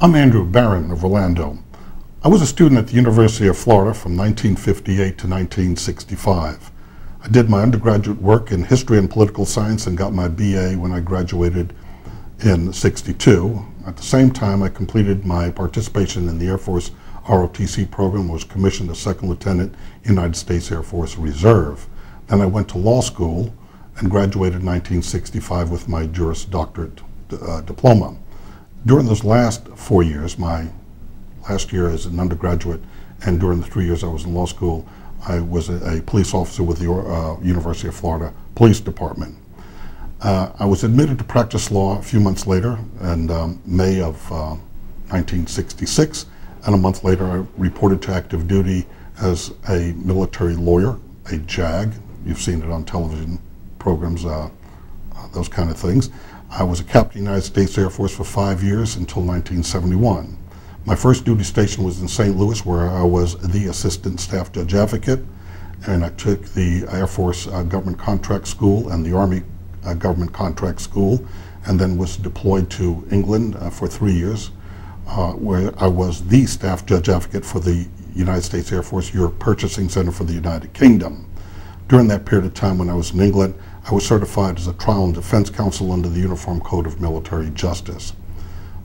I'm Andrew Barron of Orlando. I was a student at the University of Florida from 1958 to 1965. I did my undergraduate work in history and political science and got my BA when I graduated in '62. At the same time, I completed my participation in the Air Force ROTC program, was commissioned as second lieutenant, United States Air Force Reserve. Then I went to law school and graduated in 1965 with my Juris Doctorate diploma. During those last 4 years, my last year as an undergraduate, and during the 3 years I was in law school, I was a police officer with the University of Florida Police Department. I was admitted to practice law a few months later in May of 1966, and a month later I reported to active duty as a military lawyer, a JAG. You've seen it on television programs, those kind of things. I was a captain of the United States Air Force for 5 years until 1971. My first duty station was in St. Louis, where I was the Assistant Staff Judge Advocate, and I took the Air Force Government Contract School and the Army Government Contract School, and then was deployed to England for 3 years, where I was the Staff Judge Advocate for the United States Air Force Europe Purchasing Center for the United Kingdom. During that period of time when I was in England, I was certified as a trial and defense counsel under the Uniform Code of Military Justice.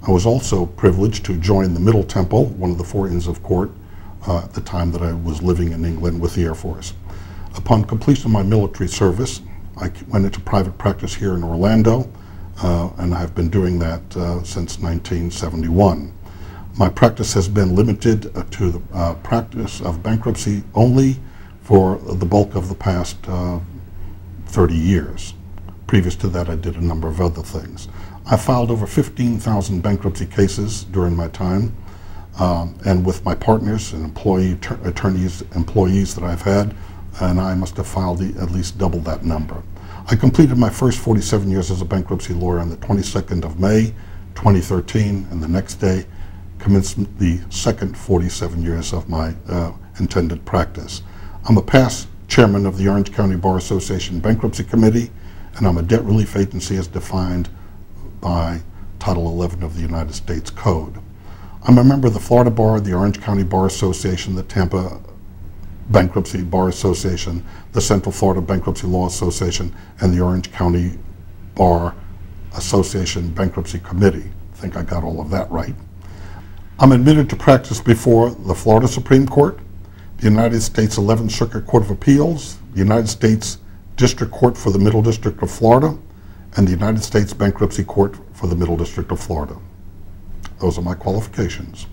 I was also privileged to join the Middle Temple, one of the four Inns of Court, at the time that I was living in England with the Air Force. Upon completion of my military service, I went into private practice here in Orlando, and I've been doing that since 1971. My practice has been limited to the practice of bankruptcy only for the bulk of the past 30 years. Previous to that, I did a number of other things. I filed over 15,000 bankruptcy cases during my time, and with my partners and employees that I've had, and I must have filed at least double that number. I completed my first 47 years as a bankruptcy lawyer on the 22nd of May, 2013, and the next day commenced the second 47 years of my intended practice. I'm a past chairman of the Orange County Bar Association Bankruptcy Committee, and I'm a debt relief agency as defined by Title 11 of the United States Code. I'm a member of the Florida Bar, the Orange County Bar Association, the Tampa Bankruptcy Bar Association, the Central Florida Bankruptcy Law Association, and the Orange County Bar Association Bankruptcy Committee. I think I got all of that right. I'm admitted to practice before the Florida Supreme Court, the United States 11th Circuit Court of Appeals, the United States District Court for the Middle District of Florida, and the United States Bankruptcy Court for the Middle District of Florida. Those are my qualifications.